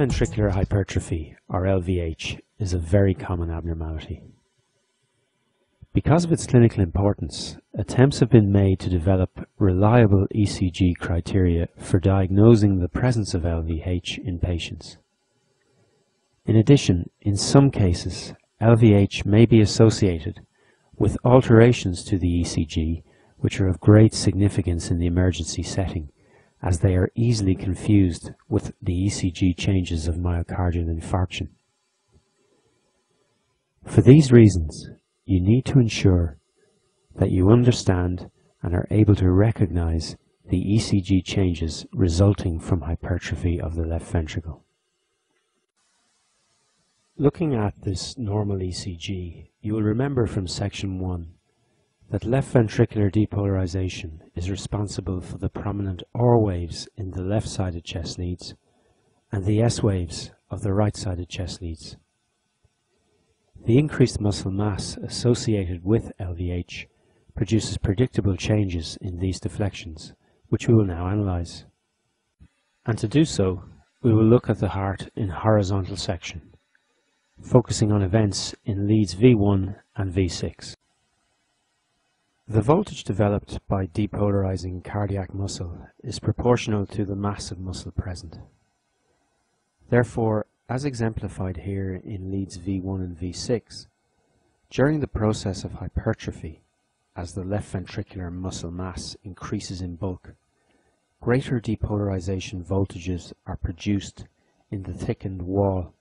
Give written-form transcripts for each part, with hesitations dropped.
ventricular hypertrophy, or LVH, is a very common abnormality. Because of its clinical importance, attempts have been made to develop reliable ECG criteria for diagnosing the presence of LVH in patients. In addition, in some cases, LVH may be associated with alterations to the ECG which are of great significance in the emergency setting, as they are easily confused with the ECG changes of myocardial infarction. For these reasons, you need to ensure that you understand and are able to recognize the ECG changes resulting from hypertrophy of the left ventricle. Looking at this normal ECG, you will remember from section 1 that left ventricular depolarization is responsible for the prominent R waves in the left-sided chest leads and the S waves of the right-sided chest leads. The increased muscle mass associated with LVH produces predictable changes in these deflections, which we will now analyze. And to do so, we will look at the heart in horizontal section, focusing on events in leads V1 and V6. The voltage developed by depolarizing cardiac muscle is proportional to the mass of muscle present. Therefore, as exemplified here in leads V1 and V6, during the process of hypertrophy, as the left ventricular muscle mass increases in bulk, greater depolarization voltages are produced in the thickened wall,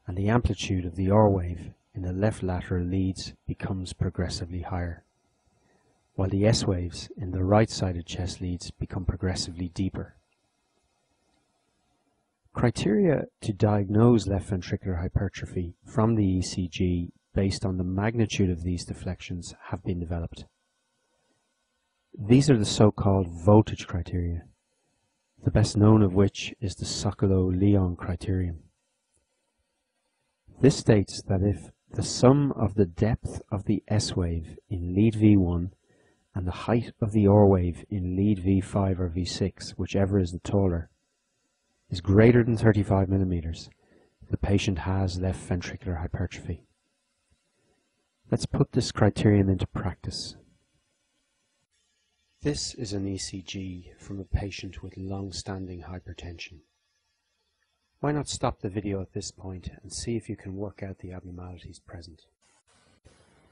and the amplitude of the R wave in the left lateral leads becomes progressively higher, while the S waves in the right-sided chest leads become progressively deeper. Criteria to diagnose left ventricular hypertrophy from the ECG based on the magnitude of these deflections have been developed. These are the so-called voltage criteria, the best known of which is the Sokolow-Lyon criterion. This states that if the sum of the depth of the S wave in lead V1 and the height of the R wave in lead V5 or V6, whichever is the taller, is greater than 35 millimeters, the patient has left ventricular hypertrophy. Let's put this criterion into practice. This is an ECG from a patient with long-standing hypertension. Why not stop the video at this point and see if you can work out the abnormalities present.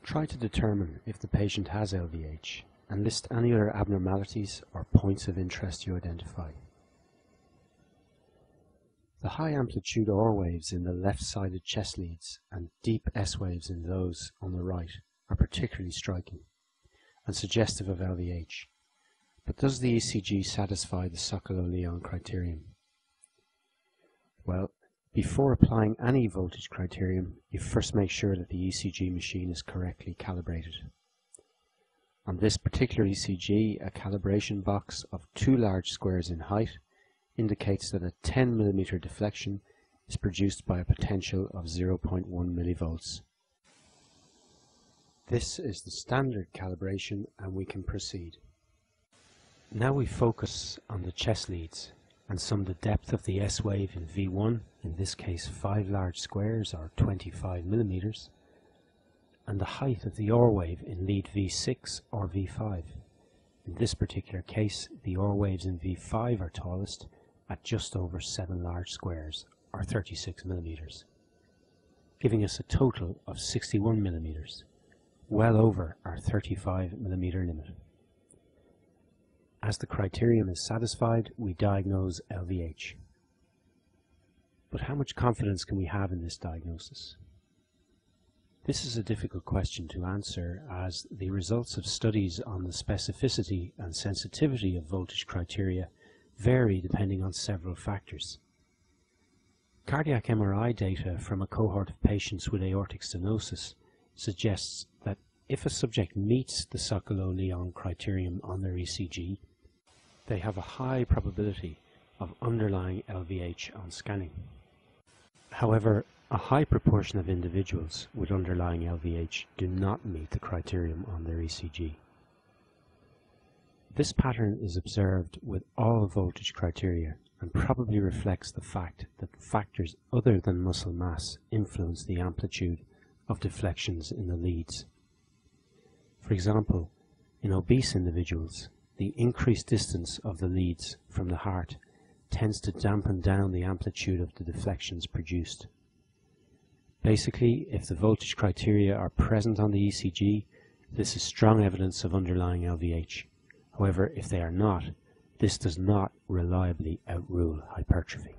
Try to determine if the patient has LVH and list any other abnormalities or points of interest you identify. The high amplitude R waves in the left-sided chest leads and deep S waves in those on the right are particularly striking and suggestive of LVH. But does the ECG satisfy the Sokolow-Lyon criterion? Well, before applying any voltage criterion, you first make sure that the ECG machine is correctly calibrated. On this particular ECG, a calibration box of 2 large squares in height indicates that a 10 mm deflection is produced by a potential of 0.1 millivolts. This is the standard calibration and we can proceed. Now we focus on the chest leads and sum the depth of the S wave in V1, in this case 5 large squares or 25 millimeters, and the height of the R wave in lead V6 or V5. In this particular case, the R waves in V5 are tallest at just over 7 large squares or 36 millimeters, giving us a total of 61 millimeters, well over our 35 millimeter limit. As the criterion is satisfied, we diagnose LVH. But how much confidence can we have in this diagnosis? This is a difficult question to answer, as the results of studies on the specificity and sensitivity of voltage criteria vary depending on several factors. Cardiac MRI data from a cohort of patients with aortic stenosis suggests that if a subject meets the Sokolow-Lyon criterion on their ECG, they have a high probability of underlying LVH on scanning. However, a high proportion of individuals with underlying LVH do not meet the criterion on their ECG. This pattern is observed with all voltage criteria and probably reflects the fact that factors other than muscle mass influence the amplitude of deflections in the leads. For example, in obese individuals, the increased distance of the leads from the heart tends to dampen down the amplitude of the deflections produced. Basically, if the voltage criteria are present on the ECG, this is strong evidence of underlying LVH. However, if they are not, this does not reliably outrule hypertrophy.